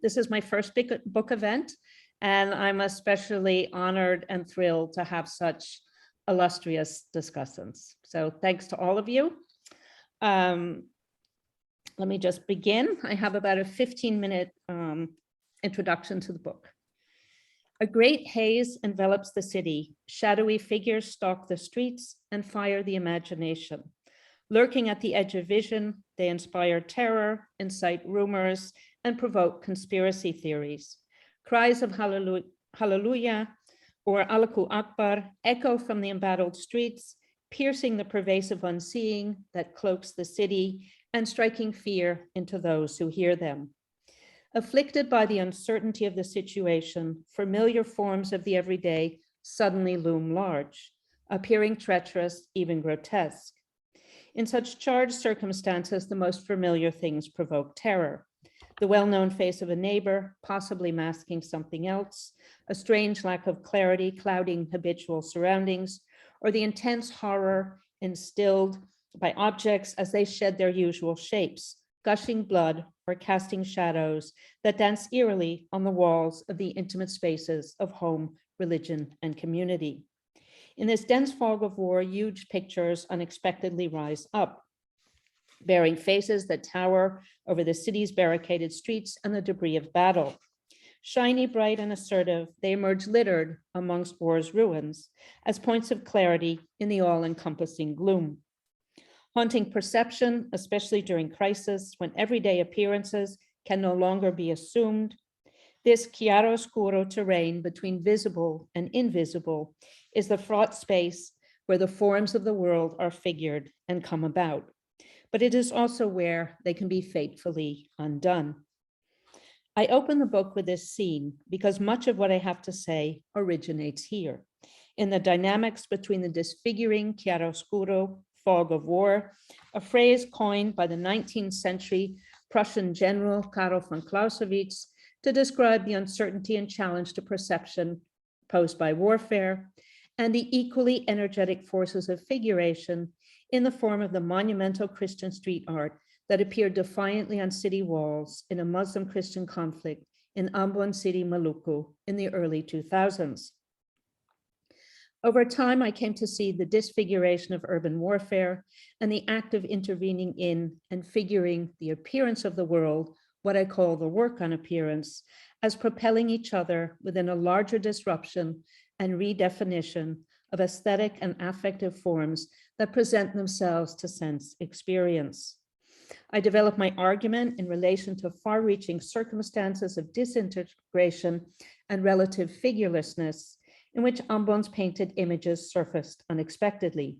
This is my first big book event, and I'm especially honored and thrilled to have such illustrious discussants. So thanks to all of you. Let me just begin. I have about a 15-minute introduction to the book. A great haze envelops the city. Shadowy figures stalk the streets and fire the imagination. Lurking at the edge of vision, they inspire terror, incite rumors, and provoke conspiracy theories. Cries of hallelujah or Allahu Akbar echo from the embattled streets, piercing the pervasive unseeing that cloaks the city and striking fear into those who hear them. Afflicted by the uncertainty of the situation, familiar forms of the everyday suddenly loom large, appearing treacherous, even grotesque. In such charged circumstances, the most familiar things provoke terror. The well-known face of a neighbor, possibly masking something else, a strange lack of clarity clouding habitual surroundings, or the intense horror instilled by objects as they shed their usual shapes, gushing blood or casting shadows that dance eerily on the walls of the intimate spaces of home, religion, and community. In this dense fog of war, huge pictures unexpectedly rise up, bearing faces that tower over the city's barricaded streets and the debris of battle. Shiny, bright, and assertive, they emerge littered amongst war's ruins as points of clarity in the all-encompassing gloom. Haunting perception, especially during crisis, when everyday appearances can no longer be assumed, this chiaroscuro terrain between visible and invisible is the fraught space where the forms of the world are figured and come about. But it is also where they can be fatefully undone. I open the book with this scene because much of what I have to say originates here, in the dynamics between the disfiguring chiaroscuro, fog of war, a phrase coined by the 19th century Prussian general Karl von Clausewitz to describe the uncertainty and challenge to perception posed by warfare, and the equally energetic forces of figuration in the form of the monumental Christian street art that appeared defiantly on city walls in a Muslim-Christian conflict in Ambon City, Maluku in the early 2000s. Over time, I came to see the disfiguration of urban warfare and the act of intervening in and figuring the appearance of the world, what I call the work on appearance, as propelling each other within a larger disruption and redefinition of aesthetic and affective forms that present themselves to sense experience. I developed my argument in relation to far-reaching circumstances of disintegration and relative figurelessness in which Ambon's painted images surfaced unexpectedly,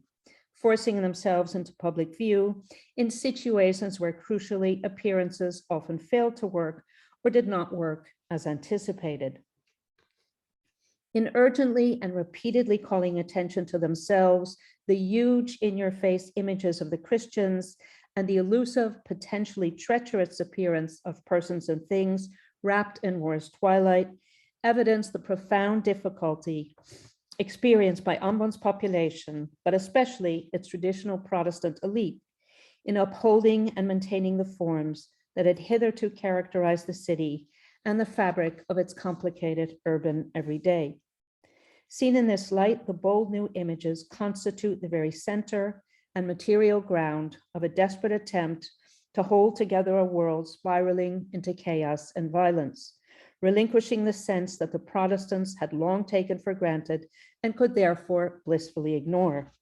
forcing themselves into public view in situations where crucially appearances often failed to work or did not work as anticipated. In urgently and repeatedly calling attention to themselves, the huge in-your-face images of the Christians and the elusive, potentially treacherous appearance of persons and things wrapped in war's twilight evidence the profound difficulty experienced by Ambon's population, but especially its traditional Protestant elite, in upholding and maintaining the forms that had hitherto characterized the city and the fabric of its complicated urban everyday. Seen in this light, the bold new images constitute the very center and material ground of a desperate attempt to hold together a world spiraling into chaos and violence, relinquishing the sense that the Protestants had long taken for granted and could therefore blissfully ignore.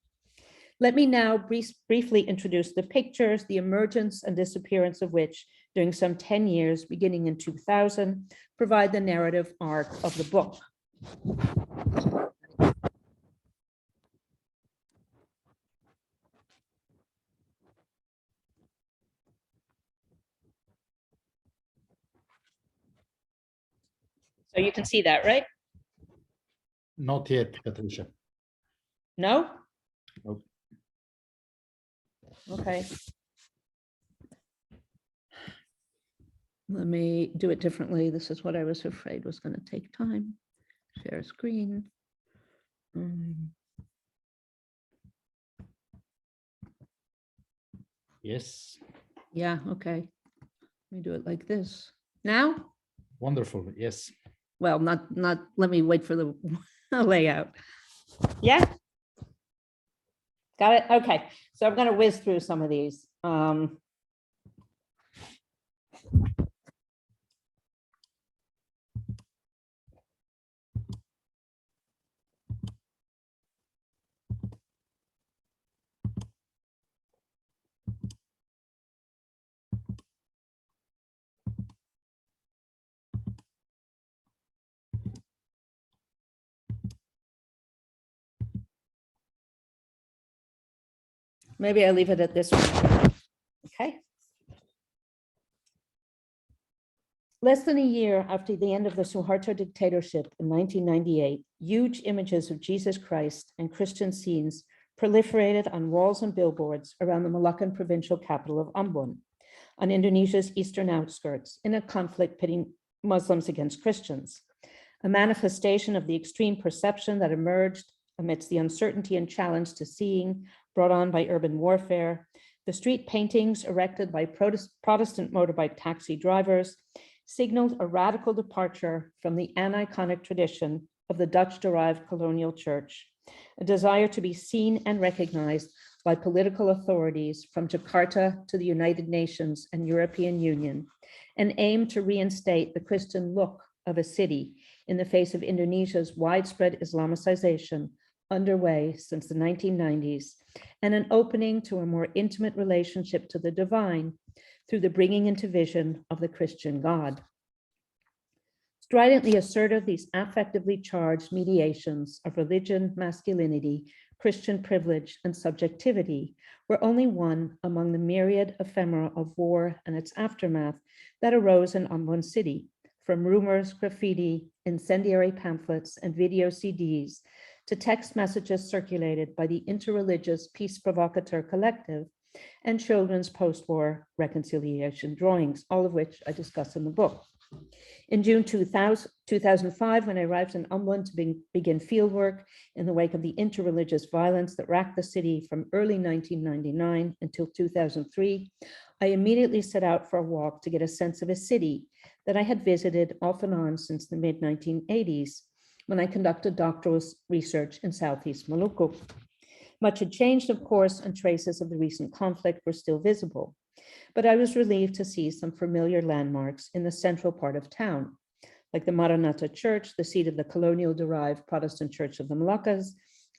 Let me now briefly introduce the pictures, the emergence and disappearance of which, during some 10 years, beginning in 2000, provide the narrative arc of the book. So you can see that, right? Not yet, Patricia. No? Nope. Okay. Let me do it differently. This is what I was afraid was going to take time. Share screen. Yes. Yeah, okay. Let me do it like this. Now? Wonderful. Yes. Well, let me wait for the layout. Yeah. Got it? Okay. So I'm going to whiz through some of these. Maybe I leave it at this one. Okay. Less than a year after the end of the Suharto dictatorship in 1998, huge images of Jesus Christ and Christian scenes proliferated on walls and billboards around the Moluccan provincial capital of Ambon, on Indonesia's eastern outskirts, in a conflict pitting Muslims against Christians, a manifestation of the extreme perception that emerged amidst the uncertainty and challenge to seeing brought on by urban warfare. The street paintings erected by Protestant motorbike taxi drivers signaled a radical departure from the aniconic tradition of the Dutch-derived colonial church, a desire to be seen and recognized by political authorities from Jakarta to the United Nations and European Union, an aim to reinstate the Christian look of a city in the face of Indonesia's widespread Islamicization underway since the 1990s, and an opening to a more intimate relationship to the divine through the bringing into vision of the Christian God. Stridently assertive, these affectively charged mediations of religion, masculinity, Christian privilege, and subjectivity were only one among the myriad ephemera of war and its aftermath that arose in Ambon City, from rumors, graffiti, incendiary pamphlets, and video CDs to text messages circulated by the interreligious Peace Provocateur Collective and children's post-war reconciliation drawings, all of which I discuss in the book. In June 2005, when I arrived in Ambon to begin fieldwork in the wake of the interreligious violence that racked the city from early 1999 until 2003, I immediately set out for a walk to get a sense of a city that I had visited off and on since the mid-1980s, when I conducted doctoral research in Southeast Maluku. Much had changed, of course, and traces of the recent conflict were still visible. But I was relieved to see some familiar landmarks in the central part of town, like the Maranatha Church, the seat of the colonial-derived Protestant Church of the Moluccas,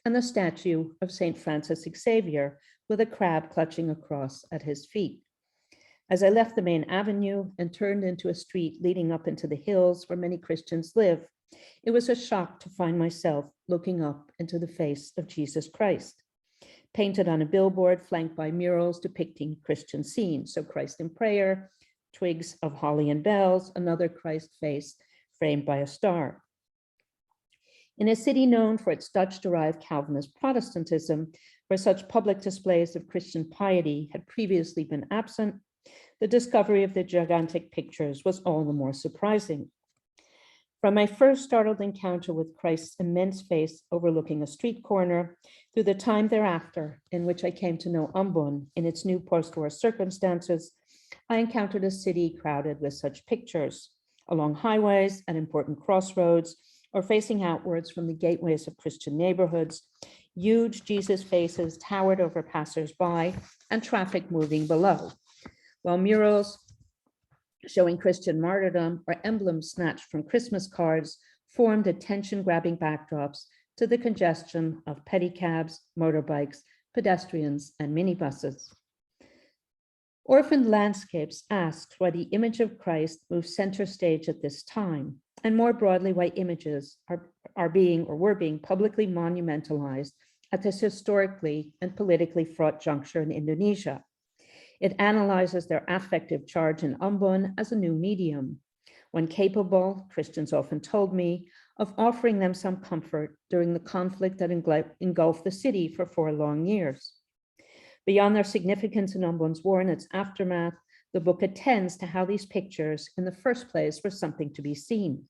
and the statue of St. Francis Xavier with a crab clutching a cross at his feet. As I left the main avenue and turned into a street leading up into the hills where many Christians live, it was a shock to find myself looking up into the face of Jesus Christ, painted on a billboard flanked by murals depicting Christian scenes. So Christ in prayer, twigs of holly and bells, another Christ face framed by a star. In a city known for its Dutch-derived Calvinist Protestantism, where such public displays of Christian piety had previously been absent, the discovery of the gigantic pictures was all the more surprising. From my first startled encounter with Christ's immense face overlooking a street corner, through the time thereafter in which I came to know Ambon in its new post-war circumstances, I encountered a city crowded with such pictures, along highways, at important crossroads, or facing outwards from the gateways of Christian neighborhoods. Huge Jesus faces towered over passersby and traffic moving below, while murals showing Christian martyrdom or emblems snatched from Christmas cards formed attention-grabbing backdrops to the congestion of pedicabs, motorbikes, pedestrians, and minibuses. Orphaned Landscapes asks why the image of Christ moves center stage at this time, and more broadly, why images are being or were being publicly monumentalized at this historically and politically fraught juncture in Indonesia. It analyzes their affective charge in Ambon as a new medium, when capable, Christians often told me, of offering them some comfort during the conflict that engulfed the city for 4 long years. Beyond their significance in Ambon's war and its aftermath, the book attends to how these pictures, in the first place, were something to be seen,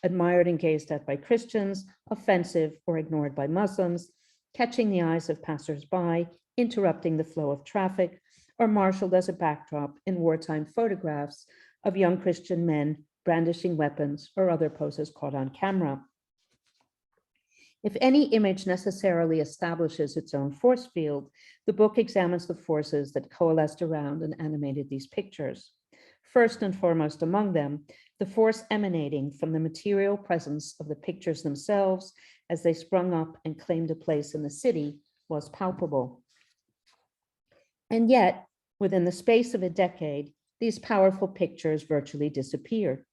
admired and gazed at by Christians, offensive or ignored by Muslims, catching the eyes of passersby, interrupting the flow of traffic, or marshaled as a backdrop in wartime photographs of young Christian men brandishing weapons, or other poses caught on camera. If any image necessarily establishes its own force field, the book examines the forces that coalesced around and animated these pictures. First and foremost among them, the force emanating from the material presence of the pictures themselves as they sprung up and claimed a place in the city was palpable. And yet, within the space of a decade, these powerful pictures virtually disappeared.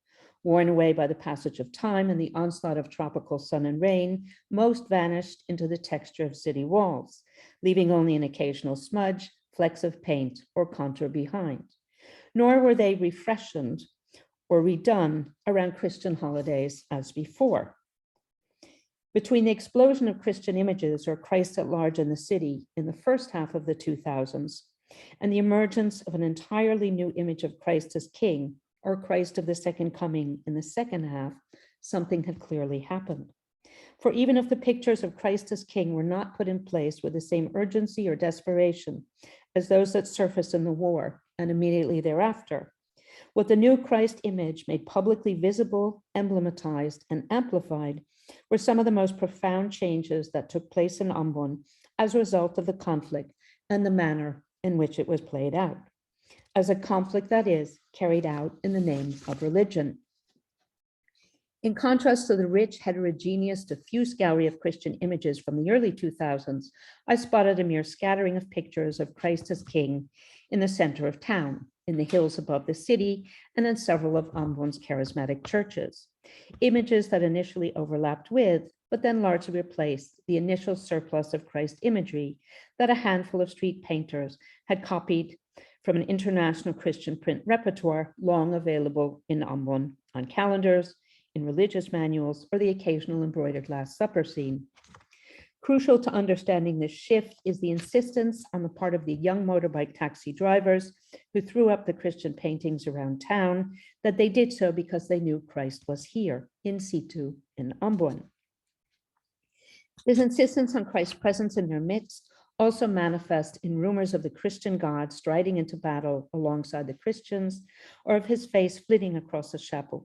Worn away by the passage of time and the onslaught of tropical sun and rain, most vanished into the texture of city walls, leaving only an occasional smudge, flecks of paint, or contour behind. Nor were they refreshened or redone around Christian holidays as before. Between the explosion of Christian images or Christ at large in the city in the first half of the 2000s and the emergence of an entirely new image of Christ as King, or Christ of the Second Coming in the second half, something had clearly happened. For even if the pictures of Christ as King were not put in place with the same urgency or desperation as those that surfaced in the war and immediately thereafter, what the new Christ image made publicly visible, emblematized, and amplified were some of the most profound changes that took place in Ambon as a result of the conflict and the manner in which it was played out, as a conflict that is carried out in the name of religion. In contrast to the rich, heterogeneous, diffuse gallery of Christian images from the early 2000s, I spotted a mere scattering of pictures of Christ as King in the center of town, in the hills above the city, and in several of Ambon's charismatic churches. Images that initially overlapped with, but then largely replaced, the initial surplus of Christ imagery that a handful of street painters had copied from an international Christian print repertoire long available in Ambon on calendars, in religious manuals, or the occasional embroidered Last Supper scene. Crucial to understanding this shift is the insistence on the part of the young motorbike taxi drivers who threw up the Christian paintings around town that they did so because they knew Christ was here, in situ, in Ambon. This insistence on Christ's presence in their midst also manifest in rumors of the Christian God striding into battle alongside the Christians, or of his face flitting across the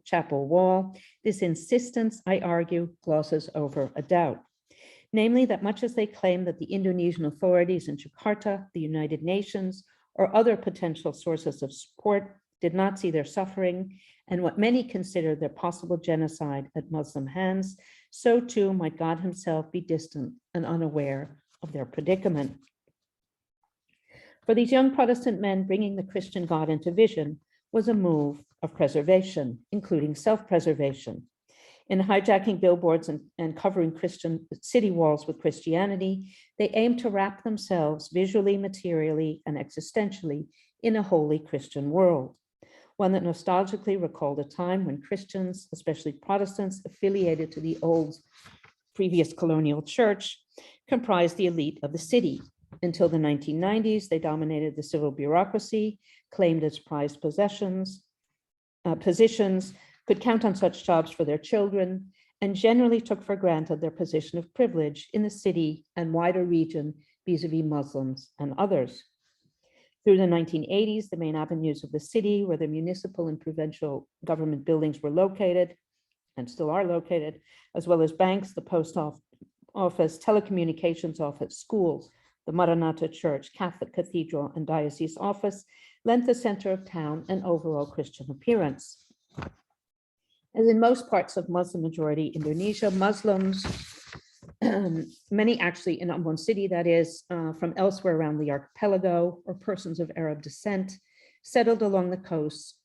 chapel wall. This insistence, I argue, glosses over a doubt. Namely, that much as they claim that the Indonesian authorities in Jakarta, the United Nations, or other potential sources of support did not see their suffering and what many consider their possible genocide at Muslim hands, so too might God himself be distant and unaware of their predicament. For these young Protestant men, bringing the Christian God into vision was a move of preservation, including self-preservation. In hijacking billboards and covering Christian city walls with Christianity, they aimed to wrap themselves visually, materially, and existentially in a holy Christian world, one that nostalgically recalled a time when Christians, especially Protestants affiliated to the old previous colonial church, comprised the elite of the city. Until the 1990s, they dominated the civil bureaucracy, claimed as prized positions, could count on such jobs for their children, and generally took for granted their position of privilege in the city and wider region vis-a-vis Muslims and others. Through the 1980s, the main avenues of the city where the municipal and provincial government buildings were located, and still are located, as well as banks, the post office, telecommunications office, schools, the Maranatha Church, Catholic Cathedral, and Diocese Office, lent the center of town an overall Christian appearance. As in most parts of Muslim-majority Indonesia, Muslims, many actually in Ambon City, that is, from elsewhere around the archipelago, or persons of Arab descent, settled along the coast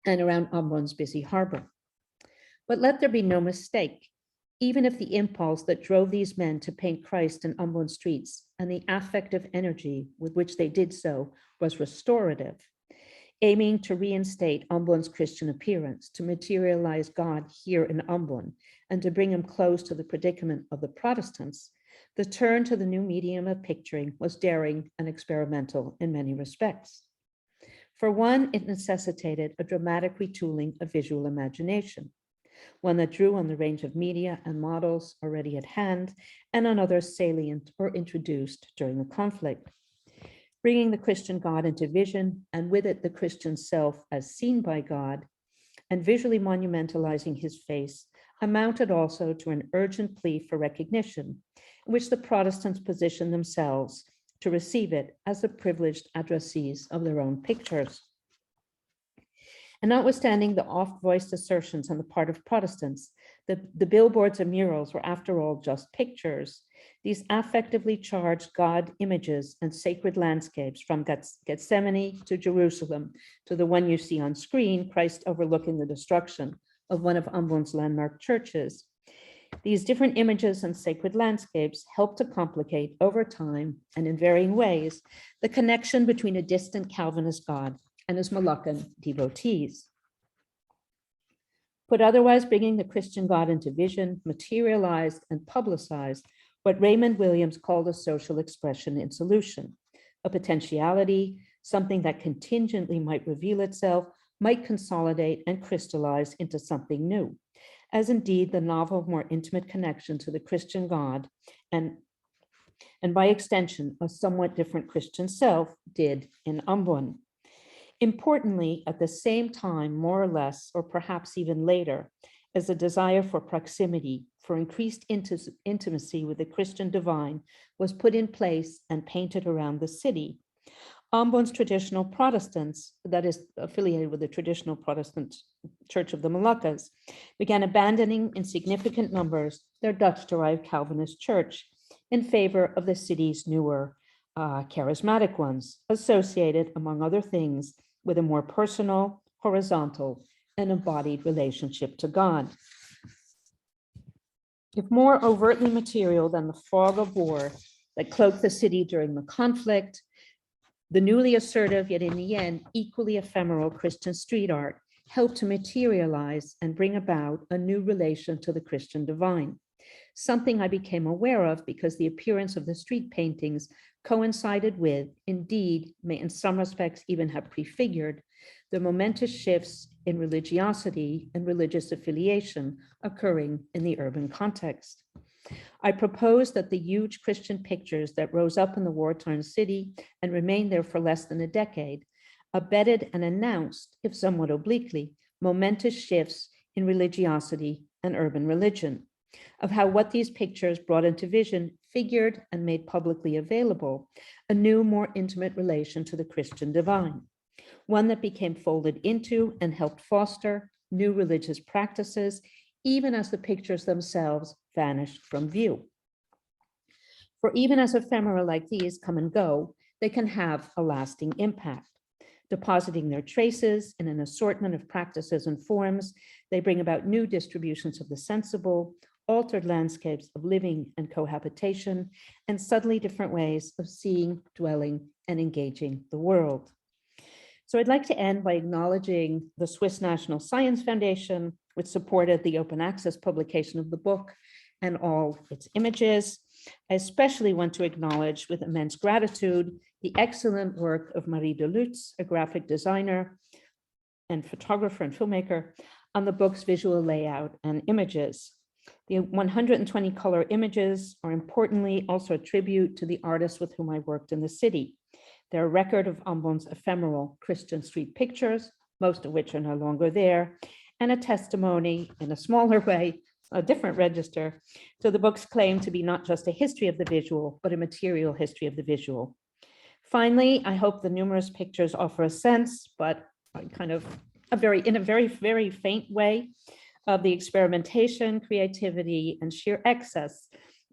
and around Ambon's busy harbor. But let there be no mistake, even if the impulse that drove these men to paint Christ in Ambon streets and the affective energy with which they did so was restorative, aiming to reinstate Ambon's Christian appearance, to materialize God here in Ambon, and to bring him close to the predicament of the Protestants, the turn to the new medium of picturing was daring and experimental in many respects. For one, it necessitated a dramatic retooling of visual imagination, one that drew on the range of media and models already at hand, and on others salient or introduced during the conflict. Bringing the Christian God into vision, and with it the Christian self as seen by God, and visually monumentalizing his face amounted also to an urgent plea for recognition, in which the Protestants positioned themselves to receive it as the privileged addressees of their own pictures. And notwithstanding the oft-voiced assertions on the part of Protestants, the billboards and murals were, after all, just pictures. These affectively charged God images and sacred landscapes, from Gethsemane to Jerusalem to the one you see on screen, Christ overlooking the destruction of one of Ambon's landmark churches. These different images and sacred landscapes help to complicate over time and in varying ways the connection between a distant Calvinist God and his Moluccan devotees. Put otherwise, bringing the Christian God into vision, materialized and publicized what Raymond Williams called a social expression in solution, a potentiality, something that contingently might reveal itself, might consolidate and crystallize into something new, as indeed the novel, more intimate connection to the Christian God and by extension, a somewhat different Christian self did in Ambon. Importantly, at the same time, more or less, or perhaps even later, as a desire for proximity, for increased intimacy with the Christian divine was put in place and painted around the city, Ambon's traditional Protestants, that is affiliated with the traditional Protestant Church of the Moluccas, began abandoning in significant numbers their Dutch-derived Calvinist church in favor of the city's newer charismatic ones, associated, among other things, with a more personal, horizontal, and embodied relationship to God. If more overtly material than the fog of war that cloaked the city during the conflict, the newly assertive, yet in the end, equally ephemeral Christian street art helped to materialize and bring about a new relation to the Christian divine, something I became aware of because the appearance of the street paintings coincided with, indeed, may in some respects even have prefigured, the momentous shifts in religiosity and religious affiliation occurring in the urban context. I proposed that the huge Christian pictures that rose up in the war-torn city and remained there for less than a decade abetted and announced, if somewhat obliquely, momentous shifts in religiosity and urban religion, of how what these pictures brought into vision figured and made publicly available a new, more intimate relation to the Christian divine, one that became folded into and helped foster new religious practices, even as the pictures themselves vanished from view. For even as ephemera like these come and go, they can have a lasting impact. Depositing their traces in an assortment of practices and forms, they bring about new distributions of the sensible, altered landscapes of living and cohabitation, and subtly different ways of seeing, dwelling, and engaging the world. So I'd like to end by acknowledging the Swiss National Science Foundation, which supported the open access publication of the book and all its images. I especially want to acknowledge with immense gratitude the excellent work of Marie de Lutz, a graphic designer and photographer and filmmaker, on the book's visual layout and images. The 120 color images are importantly also a tribute to the artists with whom I worked in the city. They're a record of Ambon's ephemeral Christian street pictures, most of which are no longer there, and a testimony in a smaller way, a different register, to the book's claim to be not just a history of the visual, but a material history of the visual. Finally, I hope the numerous pictures offer a sense, but kind of in a very, very faint way, of the experimentation, creativity, and sheer excess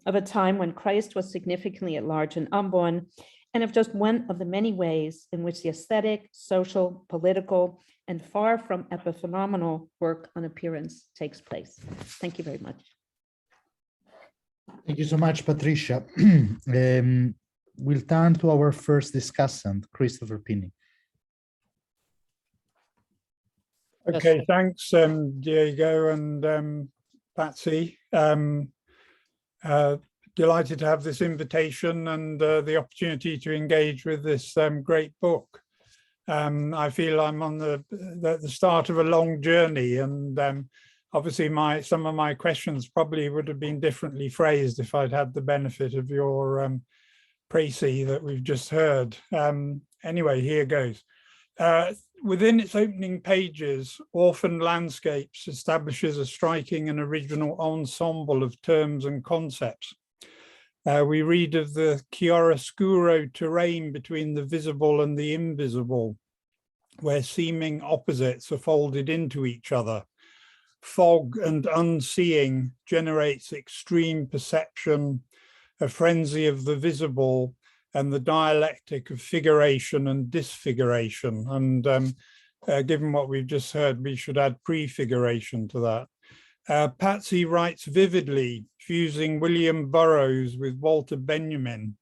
of a time when Christ was significantly at large in Ambon, and of just one of the many ways in which the aesthetic, social, political, and far from epiphenomenal work on appearance takes place. Thank you very much. Thank you so much, Patricia. We'll turn to our first discussant, Christopher Pinney. Okay, thanks, Diego and Patsy. Delighted to have this invitation and the opportunity to engage with this great book. I feel I'm on the start of a long journey, and obviously some of my questions probably would have been differently phrased if I'd had the benefit of your précis that we've just heard. Anyway, here goes. within its opening pages, Orphaned Landscapes establishes a striking and original ensemble of terms and concepts. We read of the chiaroscuro terrain between the visible and the invisible, where seeming opposites are folded into each other. Fog and unseeing generates extreme perception, a frenzy of the visible, and the dialectic of figuration and disfiguration. And given what we've just heard, we should add prefiguration to that. Patsy writes vividly, fusing William Burroughs with Walter Benjamin,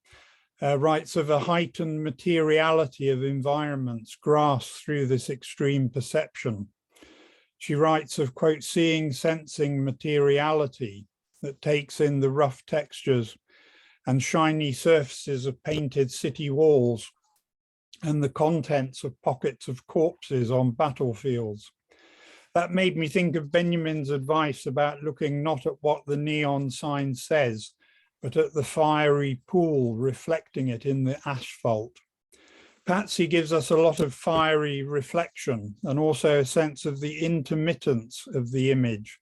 writes of a heightened materiality of environments grasped through this extreme perception. She writes of, quote, seeing, sensing materiality that takes in the rough textures and shiny surfaces of painted city walls and the contents of pockets of corpses on battlefields. That made me think of Benjamin's advice about looking not at what the neon sign says, but at the fiery pool reflecting it in the asphalt. Patsy gives us a lot of fiery reflection and also a sense of the intermittence of the image,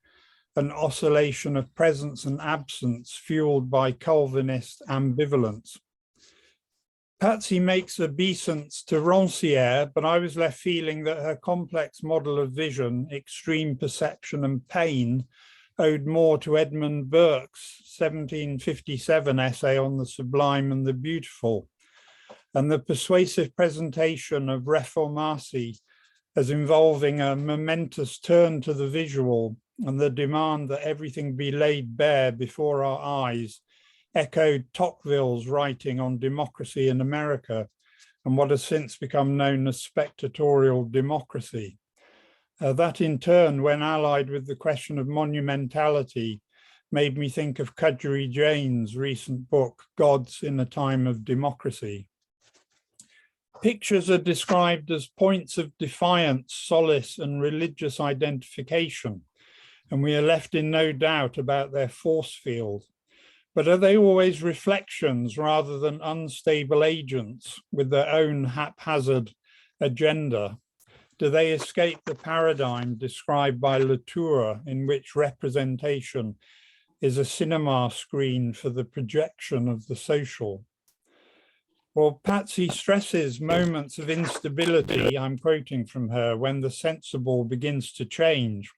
an oscillation of presence and absence fueled by Calvinist ambivalence. Patsy makes obeisance to Rancière, but I was left feeling that her complex model of vision, extreme perception and pain owed more to Edmund Burke's 1757 essay on the sublime and the beautiful, and the persuasive presentation of Reformasi as involving a momentous turn to the visual and the demand that everything be laid bare before our eyes echoed Tocqueville's writing on democracy in America and what has since become known as spectatorial democracy. That in turn, when allied with the question of monumentality, made me think of Kadri Jain's recent book, Gods in a Time of Democracy. Pictures are described as points of defiance, solace, and religious identification, and we are left in no doubt about their force field. But are they always reflections rather than unstable agents with their own haphazard agenda? Do they escape the paradigm described by Latour, in which representation is a cinema screen for the projection of the social? Well, Patsy stresses moments of instability, I'm quoting from her, when the sensible begins to change,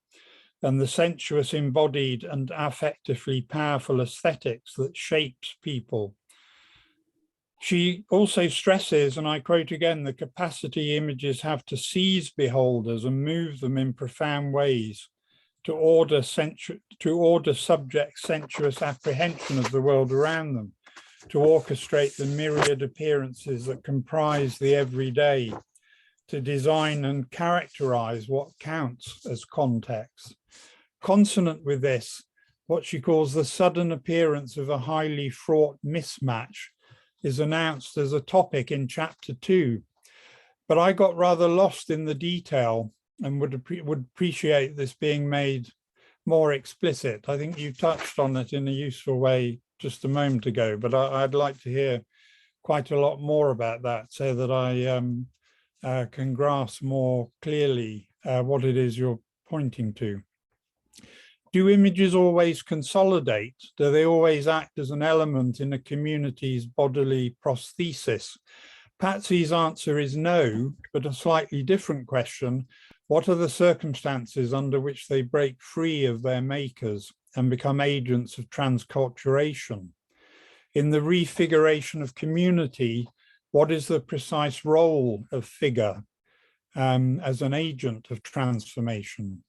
and the sensuous embodied and affectively powerful aesthetics that shapes people. She also stresses, and I quote again, the capacity images have to seize beholders and move them in profound ways to order subject sensuous apprehension of the world around them, to orchestrate the myriad appearances that comprise the everyday, to design and characterize what counts as context. Consonant with this, what she calls the sudden appearance of a highly fraught mismatch is announced as a topic in chapter 2. But I got rather lost in the detail and would appreciate this being made more explicit. I think you touched on it in a useful way just a moment ago, but I'd like to hear quite a lot more about that so that I can grasp more clearly what it is you're pointing to. Do images always consolidate? Do they always act as an element in a community's bodily prosthesis? Patsy's answer is no, but a slightly different question. What are the circumstances under which they break free of their makers and become agents of transculturation? In the refiguration of community, what is the precise role of figure as an agent of transformation?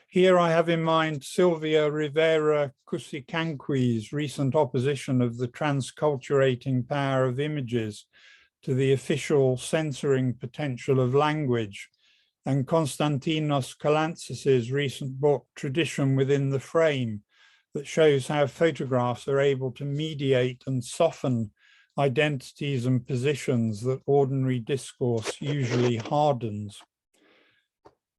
Here I have in mind Sylvia Rivera Cusicanqui's recent opposition of the transculturating power of images to the official censoring potential of language, and Konstantinos Kalantzis's recent book, Tradition Within the Frame, that shows how photographs are able to mediate and soften identities and positions that ordinary discourse usually hardens.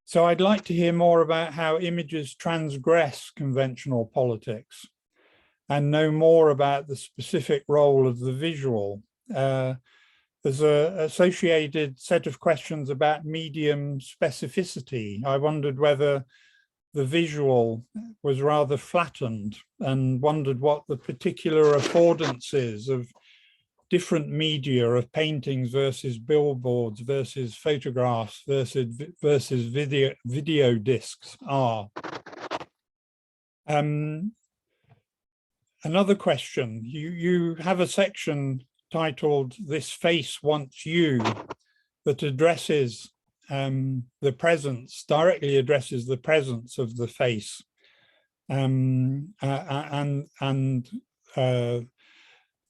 So I'd like to hear more about how images transgress conventional politics and know more about the specific role of the visual. there's an associated set of questions about medium specificity. I wondered whether the visual was rather flattened, and wondered what the particular affordances of different media, of paintings versus billboards versus photographs versus video discs are. Another question, you have a section titled "This Face Wants You" that addresses the presence, directly addresses the presence of the face, and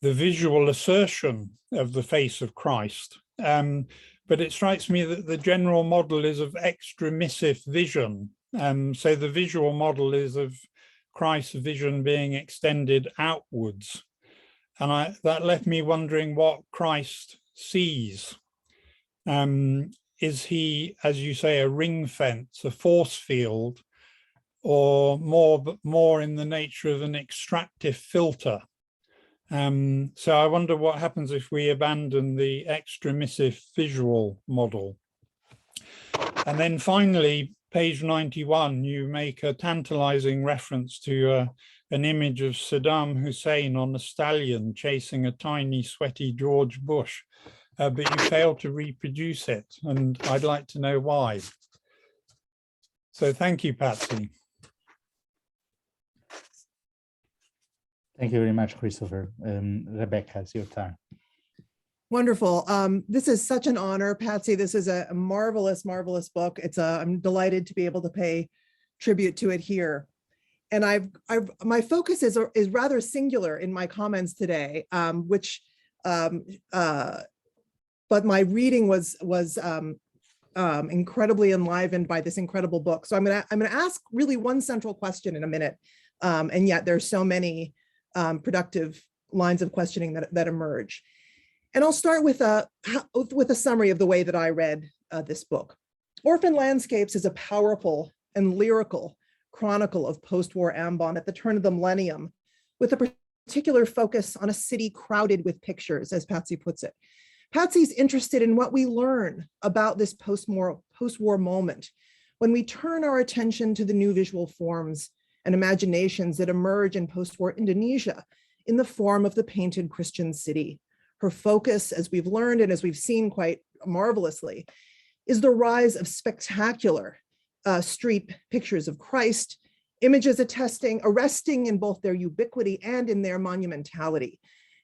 the visual assertion of the face of Christ. But it strikes me that the general model is of extremissive vision. So the visual model is of Christ's vision being extended outwards. And that left me wondering what Christ sees. Is he, as you say, a ring fence, a force field, or more in the nature of an extractive filter? So I wonder what happens if we abandon the extremissive visual model. And then finally, page 91, you make a tantalizing reference to an image of Saddam Hussein on a stallion chasing a tiny, sweaty George Bush. But you failed to reproduce it, and I'd like to know why. So thank you, Patsy. Thank you very much, Christopher. Rebecca, it's your turn. Wonderful. This is such an honor, Patsy. This is a marvelous, marvelous book. I'm delighted to be able to pay tribute to it here. And my focus is rather singular in my comments today, but my reading was incredibly enlivened by this incredible book. So I'm gonna ask really one central question in a minute, and yet there's so many productive lines of questioning that emerge. And I'll start with a summary of the way that I read this book. Orphaned Landscapes is a powerful and lyrical chronicle of post-war Ambon at the turn of the millennium, with a particular focus on a city crowded with pictures, as Patsy puts it. Patsy's interested in what we learn about this post-war moment when we turn our attention to the new visual forms and imaginations that emerge in post-war Indonesia in the form of the painted Christian city. Her focus, as we've learned and as we've seen quite marvelously, is the rise of spectacular street pictures of Christ, images arresting in both their ubiquity and in their monumentality.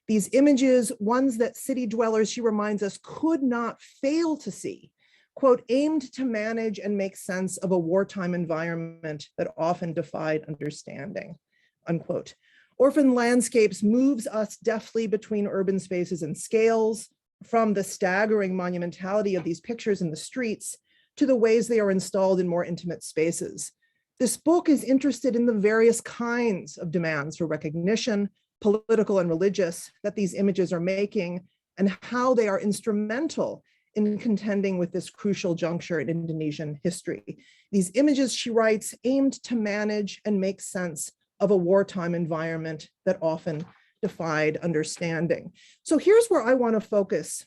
These images, ones that city dwellers, she reminds us, could not fail to see, quote, aimed to manage and make sense of a wartime environment that often defied understanding, unquote. Orphaned Landscapes moves us deftly between urban spaces and scales, from the staggering monumentality of these pictures in the streets to the ways they are installed in more intimate spaces. This book is interested in the various kinds of demands for recognition, political and religious, that these images are making, and how they are instrumental in contending with this crucial juncture in Indonesian history. These images, she writes, aimed to manage and make sense of a wartime environment that often defied understanding. So here's where I want to focus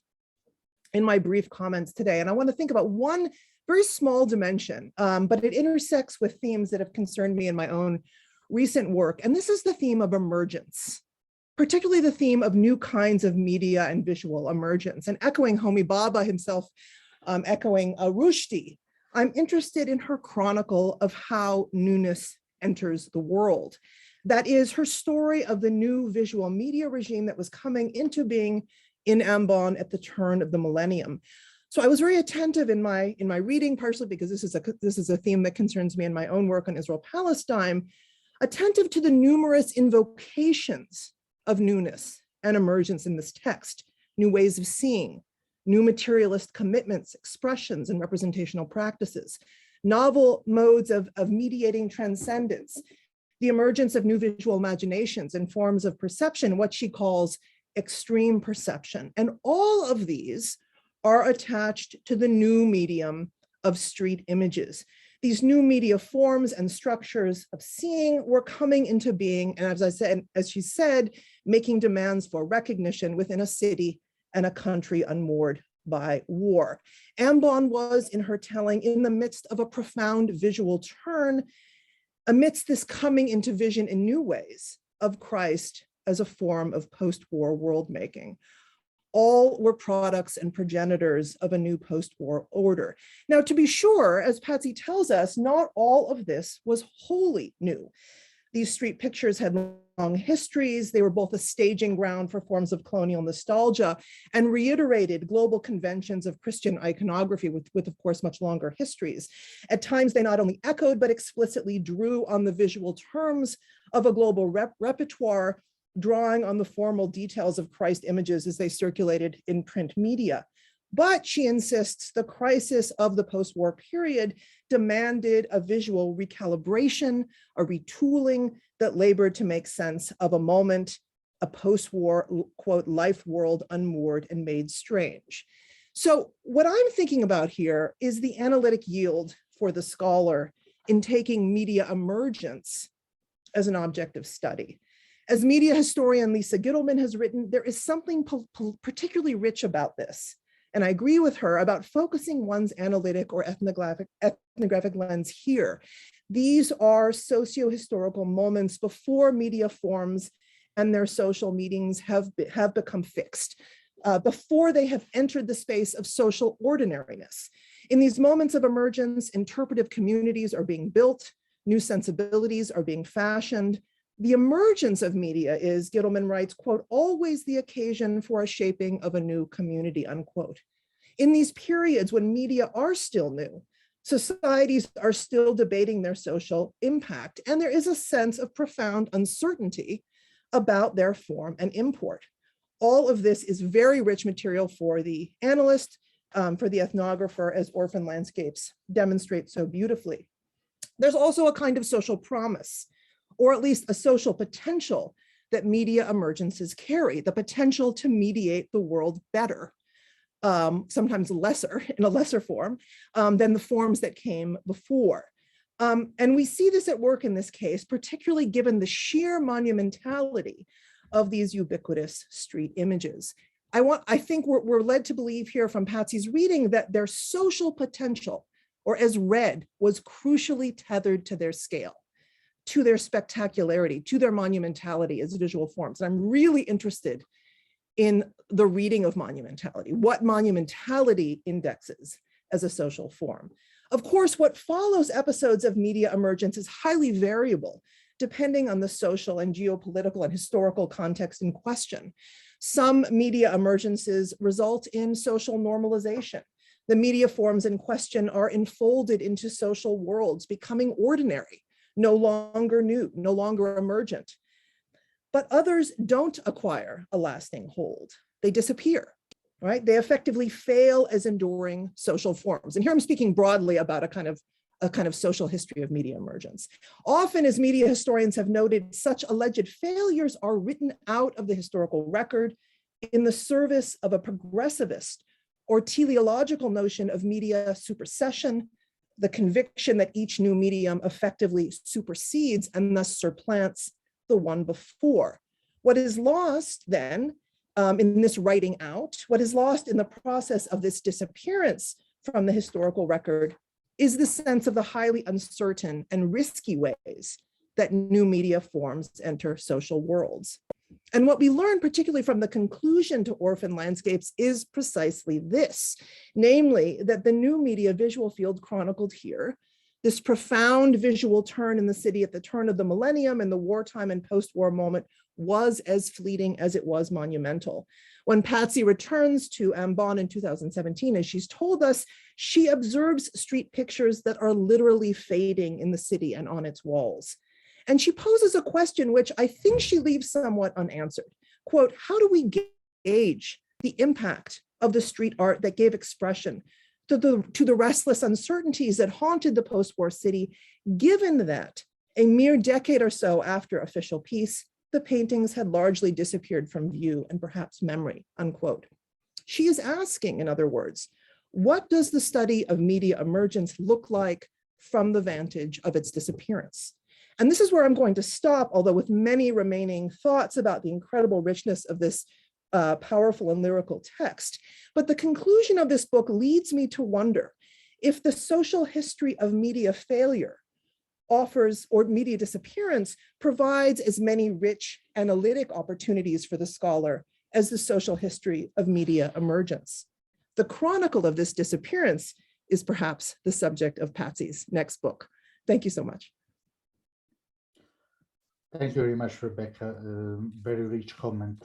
in my brief comments today. And I want to think about one very small dimension, but it intersects with themes that have concerned me in my own recent work. And this is the theme of emergence, particularly the theme of new kinds of media and visual emergence. And echoing Homi Bhabha himself, echoing Rushdie, I'm interested in her chronicle of how newness enters the world. That is her story of the new visual media regime that was coming into being in Ambon at the turn of the millennium. So I was very attentive in my reading, partially because this is a theme that concerns me in my own work on Israel-Palestine, attentive to the numerous invocations of newness and emergence in this text, new ways of seeing, new materialist commitments, expressions, and representational practices, novel modes of mediating transcendence, the emergence of new visual imaginations and forms of perception, what she calls extreme perception. And all of these are attached to the new medium of street images. These new media forms and structures of seeing were coming into being, and as she said, making demands for recognition within a city and a country unmoored by war. Ambon was, in her telling, in the midst of a profound visual turn, amidst this coming into vision in new ways of Christ as a form of post-war world making. All were products and progenitors of a new post-war order. Now, to be sure, as Patsy tells us, not all of this was wholly new. These street pictures had long histories. They were both a staging ground for forms of colonial nostalgia and reiterated global conventions of Christian iconography with of course, much longer histories. At times, they not only echoed, but explicitly drew on the visual terms of a global repertoire, drawing on the formal details of Christ images as they circulated in print media. But she insists the crisis of the post-war period demanded a visual recalibration, a retooling that labored to make sense of a moment, a post-war, quote, life world unmoored and made strange. So what I'm thinking about here is the analytic yield for the scholar in taking media emergence as an object of study. As media historian Lisa Gittleman has written, there is something particularly rich about this. And I agree with her about focusing one's analytic or ethnographic lens here. These are socio-historical moments before media forms and their social meetings have become fixed, before they have entered the space of social ordinariness. In these moments of emergence, interpretive communities are being built, new sensibilities are being fashioned. The emergence of media is, Gittleman writes, quote, always the occasion for a shaping of a new community, unquote. In these periods when media are still new, societies are still debating their social impact, and there is a sense of profound uncertainty about their form and import. All of this is very rich material for the analyst, for the ethnographer, as Orphaned Landscapes demonstrate so beautifully. There's also a kind of social promise, or at least a social potential that media emergences carry, the potential to mediate the world better, sometimes lesser, in a lesser form, than the forms that came before. And we see this at work in this case, particularly given the sheer monumentality of these ubiquitous street images. I think we're led to believe here from Patsy's reading that their social potential, or as read, was crucially tethered to their scale, to their spectacularity, to their monumentality as visual forms. And I'm really interested in the reading of monumentality, what monumentality indexes as a social form. Of course, what follows episodes of media emergence is highly variable, depending on the social and geopolitical and historical context in question. Some media emergences result in social normalization. The media forms in question are enfolded into social worlds, becoming ordinary, no longer new, no longer emergent. But others don't acquire a lasting hold. They disappear, right? They effectively fail as enduring social forms. And here I'm speaking broadly about a kind of social history of media emergence. Often, as media historians have noted, such alleged failures are written out of the historical record in the service of a progressivist or teleological notion of media supersession, the conviction that each new medium effectively supersedes and thus supplants the one before. What is lost then in this writing out, what is lost in the process of this disappearance from the historical record is the sense of the highly uncertain and risky ways that new media forms enter social worlds. And what we learn, particularly from the conclusion to Orphaned Landscapes, is precisely this, namely that the new media visual field chronicled here, this profound visual turn in the city at the turn of the millennium and the wartime and post-war moment, was as fleeting as it was monumental. When Patsy returns to Ambon in 2017, as she's told us, she observes street pictures that are literally fading in the city and on its walls. And she poses a question which I think she leaves somewhat unanswered. Quote, how do we gauge the impact of the street art that gave expression to the restless uncertainties that haunted the post-war city, given that a mere decade or so after official peace, the paintings had largely disappeared from view and perhaps memory, unquote. She is asking, in other words, what does the study of media emergence look like from the vantage of its disappearance? And this is where I'm going to stop, although with many remaining thoughts about the incredible richness of this powerful and lyrical text. But the conclusion of this book leads me to wonder if the social history of media failure offers, or media disappearance provides as many rich analytic opportunities for the scholar as the social history of media emergence. The chronicle of this disappearance is perhaps the subject of Patsy's next book. Thank you so much. Thank you very much, Rebecca. Very rich comment.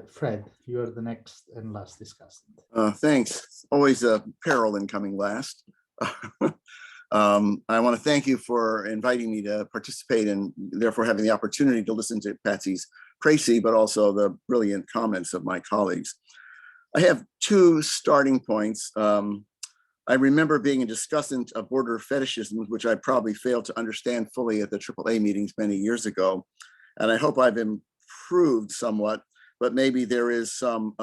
Fred, you are the next and last discussant. Thanks. Always a peril in coming last. I want to thank you for inviting me to participate and therefore having the opportunity to listen to Patsy's précis, but also the brilliant comments of my colleagues. I have two starting points. I remember being a discussant of border fetishism, which I probably failed to understand fully at the AAA meetings many years ago. And I hope I've improved somewhat, but maybe there is some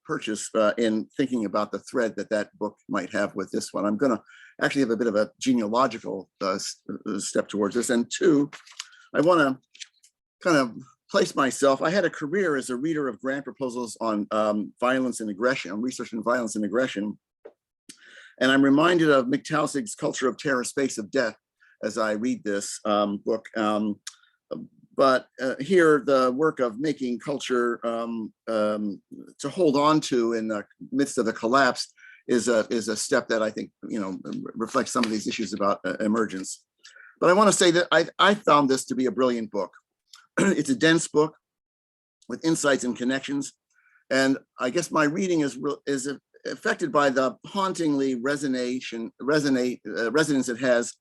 purchase in thinking about the thread that that book might have with this one. I'm going to actually have a bit of a genealogical step towards this. And two, I want to kind of place myself. I had a career as a reader of grant proposals on violence and aggression, research in violence and aggression. And I'm reminded of Mick Tausig's Culture of Terror, Space of Death as I read this book. But here, the work of making culture to hold on to in the midst of the collapse is a step that I think, you know, reflects some of these issues about emergence. But I want to say that I found this to be a brilliant book. It's a dense book with insights and connections. And I guess my reading is affected by the hauntingly resonance it has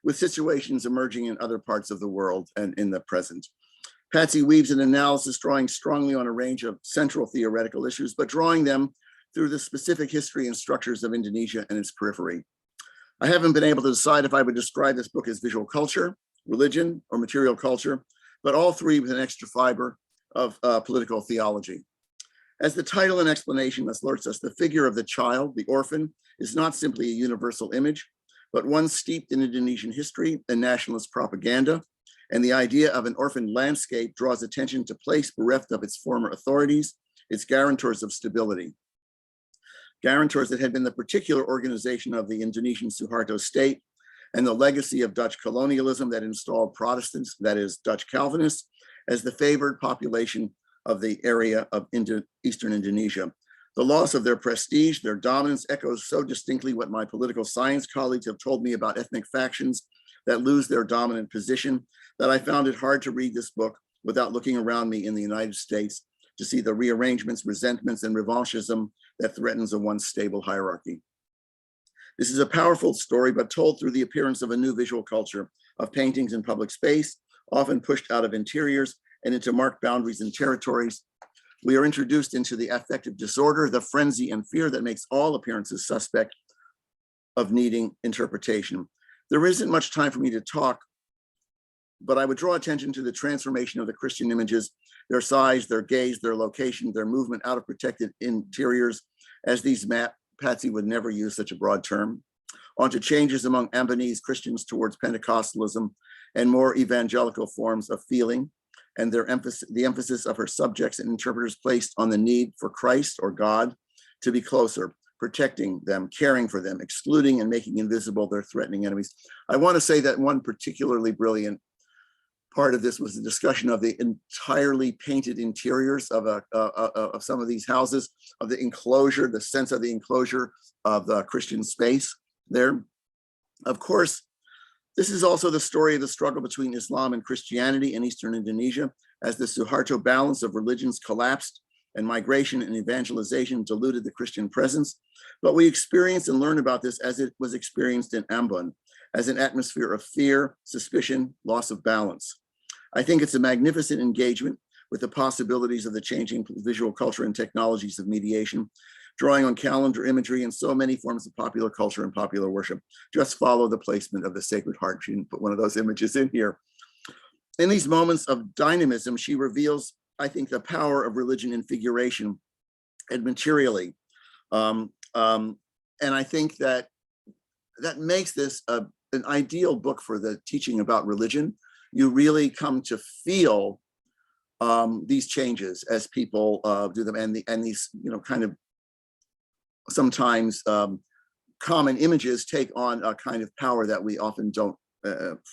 with situations emerging in other parts of the world and in the present. Patsy weaves an analysis drawing strongly on a range of central theoretical issues, but drawing them through the specific history and structures of Indonesia and its periphery. I haven't been able to decide if I would describe this book as visual culture, religion, or material culture, but all three with an extra fiber of political theology. As the title and explanation alerts us, the figure of the child, the orphan, is not simply a universal image, but one steeped in Indonesian history and nationalist propaganda. And the idea of an orphaned landscape draws attention to place bereft of its former authorities, its guarantors of stability. Guarantors that had been the particular organization of the Indonesian Suharto state and the legacy of Dutch colonialism that installed Protestants, that is Dutch Calvinists, as the favored population of the area of Eastern Indonesia. The loss of their prestige, their dominance echoes so distinctly what my political science colleagues have told me about ethnic factions that lose their dominant position, that I found it hard to read this book without looking around me in the United States to see the rearrangements, resentments, and revanchism that threatens a once stable hierarchy. This is a powerful story, but told through the appearance of a new visual culture of paintings in public space, often pushed out of interiors and into marked boundaries and territories. We are introduced into the affective disorder, the frenzy and fear that makes all appearances suspect of needing interpretation. There isn't much time for me to talk, but I would draw attention to the transformation of the Christian images, their size, their gaze, their location, their movement out of protected interiors, as these Patsy would never use such a broad term, onto changes among Ambonese Christians towards Pentecostalism and more evangelical forms of feeling, and the emphasis of her subjects and interpreters placed on the need for Christ or God to be closer, protecting them, caring for them, excluding and making invisible their threatening enemies. I want to say that one particularly brilliant part of this was the discussion of the entirely painted interiors of some of these houses, of the enclosure, the sense of the enclosure of the Christian space there. Of course, this is also the story of the struggle between Islam and Christianity in Eastern Indonesia, as the Suharto balance of religions collapsed and migration and evangelization diluted the Christian presence. But we experience and learn about this as it was experienced in Ambon, as an atmosphere of fear, suspicion, loss of balance. I think it's a magnificent engagement with the possibilities of the changing visual culture and technologies of mediation, drawing on calendar imagery and so many forms of popular culture and popular worship. Just follow the placement of the Sacred Heart. She didn't put one of those images in here. In these moments of dynamism, she reveals, I think, the power of religion in figuration and materially. And I think that makes this an ideal book for the teaching about religion. You really come to feel these changes as people do them, and these, you know, kind of sometimes common images take on a kind of power that we often don't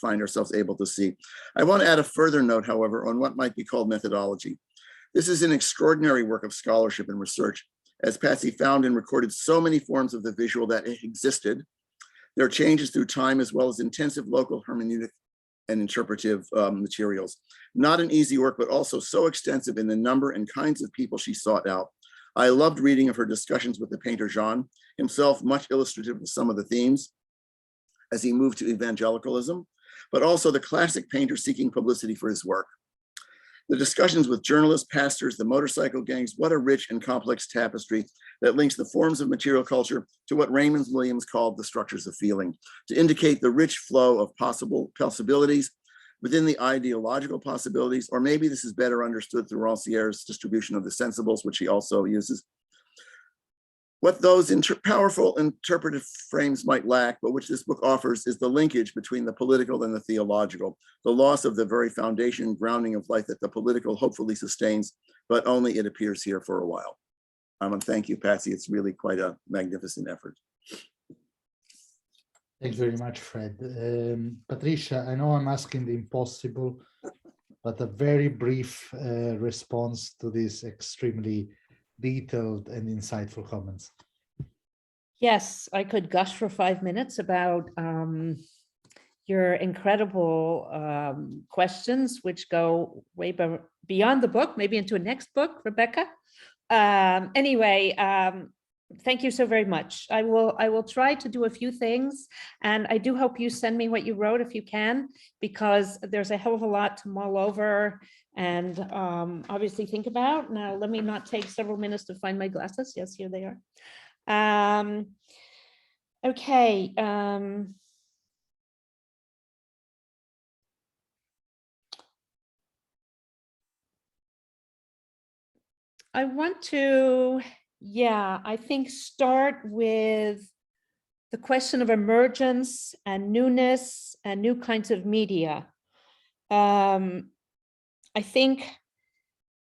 find ourselves able to see. I want to add a further note, however, on what might be called methodology. This is an extraordinary work of scholarship and research, as Patsy found and recorded so many forms of the visual that existed. There are changes through time, as well as intensive local hermeneutic and interpretive materials. Not an easy work, but also so extensive in the number and kinds of people she sought out. I loved reading of her discussions with the painter Jean, himself much illustrative of some of the themes as he moved to evangelicalism, but also the classic painter seeking publicity for his work. The discussions with journalists, pastors, the motorcycle gangs, what a rich and complex tapestry that links the forms of material culture to what Raymond Williams called the structures of feeling, to indicate the rich flow of possibilities within the ideological possibilities, or maybe this is better understood through Rancière's distribution of the sensibles, which he also uses. What those powerful interpretive frames might lack, but which this book offers, is the linkage between the political and the theological, the loss of the very foundation and grounding of life that the political hopefully sustains, but only it appears here for a while. And thank you, Patsy. It's really quite a magnificent effort. Thank you very much, Fred. Patricia, I know I'm asking the impossible, but a very brief response to this extremely detailed and insightful comments. Yes, I could gush for 5 minutes about your incredible questions, which go way beyond the book, maybe into a next book, Rebecca. Anyway, thank you so very much. I will try to do a few things, and I do hope you send me what you wrote if you can, because there's a hell of a lot to mull over and obviously think about. Now, let me not take several minutes to find my glasses. Yes, here they are. Okay. I want to, I think start with the question of emergence and newness and new kinds of media. I think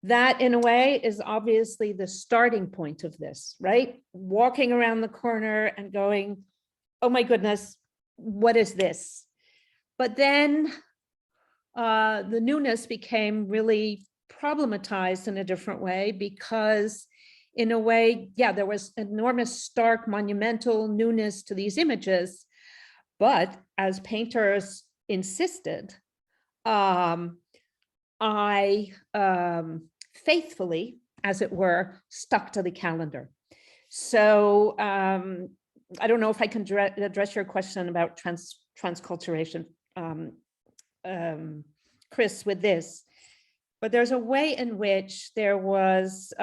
that in a way is obviously the starting point of this, right? Walking around the corner and going, oh my goodness, what is this? But then the newness became really problematized in a different way, because in a way, there was enormous, stark, monumental newness to these images. But as painters insisted, I faithfully, as it were, stuck to the calendar. So I don't know if I can address your question about transculturation, Chris, with this. But there's a way in which there was,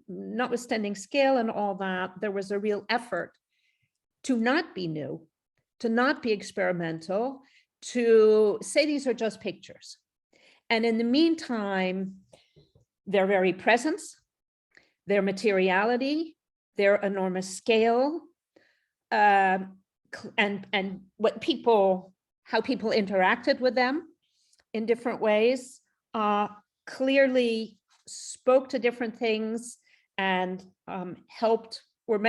notwithstanding scale and all that, there was a real effort to not be new, to not be experimental, to say these are just pictures. And in the meantime, their very presence, their materiality, their enormous scale, and what how people interacted with them in different ways, clearly spoke to different things and helped, or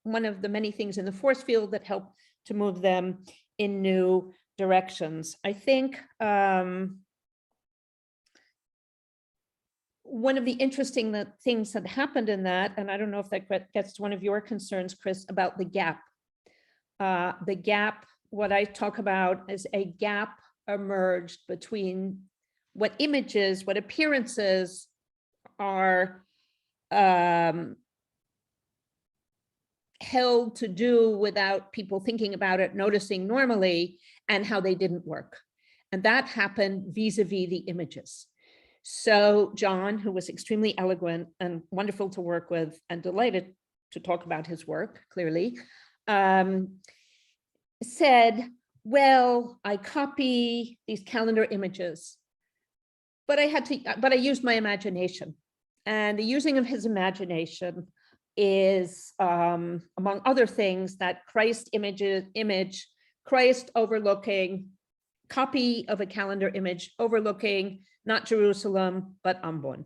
one of the many things in the force field that helped to move them in new directions. I think one of the interesting things that happened in that, and I don't know if that gets to one of your concerns, Chris, about the gap. The gap, what I talk about is a gap emerged between what images, what appearances are held to do without people thinking about it, noticing normally, and how they didn't work. And that happened vis-a-vis the images. So John, who was extremely eloquent and wonderful to work with and delighted to talk about his work, clearly, said, well, I copy these calendar images, but I used my imagination. And the using of his imagination is, among other things, that Christ image, Christ overlooking copy of a calendar image overlooking not Jerusalem, but Ambon,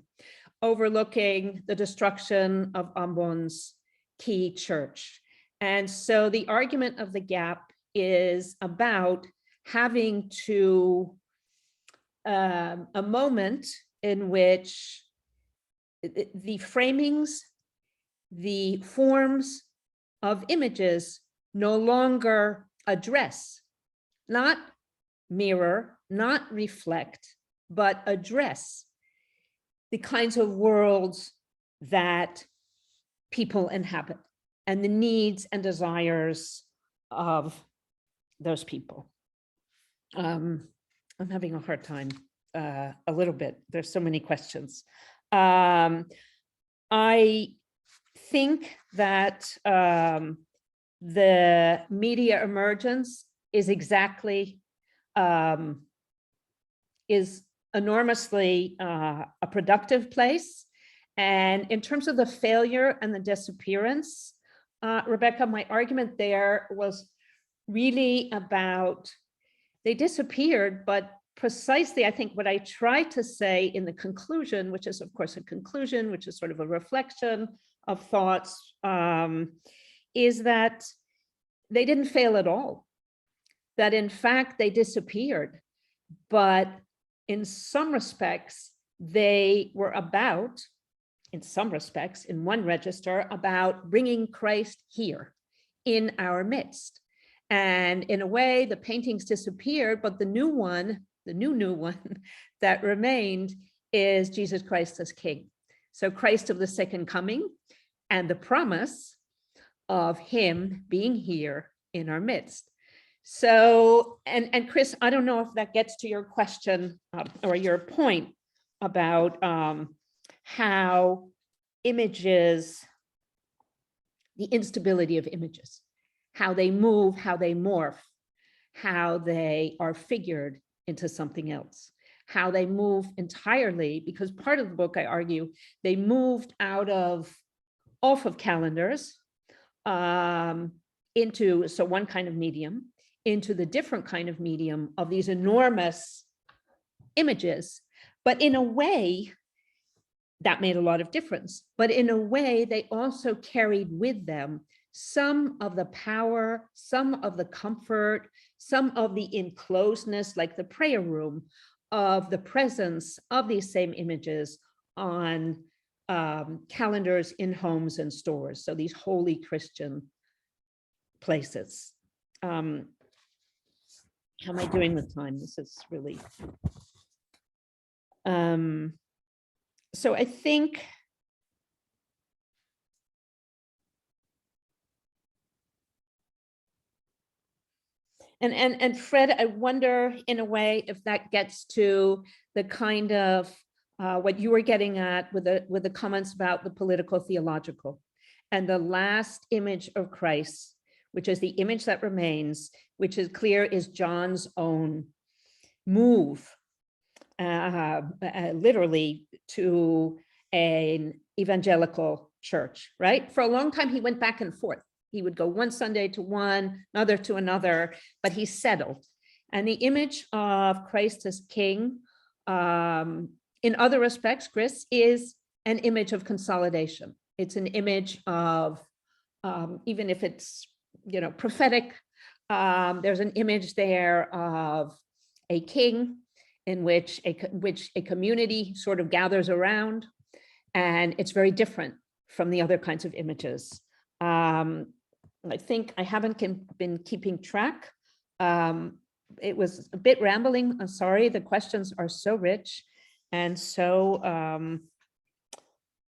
overlooking the destruction of Ambon's key church. And so the argument of the gap is about having to a moment in which the framings, the forms of images no longer address, not mirror, not reflect, but address the kinds of worlds that people inhabit and the needs and desires of those people. I'm having a hard time a little bit. There's so many questions. I think that the media emergence is exactly, is enormously a productive place. And in terms of the failure and the disappearance, Rebecca, my argument there was really about, they disappeared, but precisely, I think what I tried to say in the conclusion, which is of course a conclusion, which is sort of a reflection of thoughts, is that they didn't fail at all. That in fact, they disappeared, but in some respects, they were about, in some respects, in one register, about bringing Christ here in our midst. And in a way, the paintings disappeared, but the new one, the new one that remained is Jesus Christ as King. So Christ of the second coming and the promise of him being here in our midst. So, and Chris, I don't know if that gets to your question or your point about how images, the instability of images, how they move, how they morph, how they are figured into something else, how they move entirely, because part of the book, I argue, they moved off of calendars into, so one kind of medium, into the different kind of medium of these enormous images. But in a way, that made a lot of difference. But in a way, they also carried with them some of the power, some of the comfort, some of the enclosedness, like the prayer room, of the presence of these same images on calendars in homes and stores. So these holy Christian places. How am I doing with time? This is really, so I think, and Fred, I wonder in a way if that gets to the kind of what you were getting at with the comments about the political theological, and the last image of Christ, which is the image that remains, which is clear is John's own move, literally to an evangelical church, right? For a long time, he went back and forth. He would go one Sunday to one, another to another, but he settled. And the image of Christ as King, in other respects, Chris, is an image of consolidation. It's an image of, even if it's, prophetic, there's an image there of a king in which a community sort of gathers around, and it's very different from the other kinds of images. I think I haven't been keeping track. It was a bit rambling. I'm sorry, the questions are so rich and so,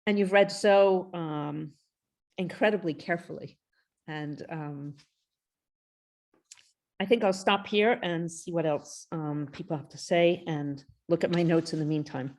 and you've read so incredibly carefully. And I think I'll stop here and see what else people have to say and look at my notes in the meantime.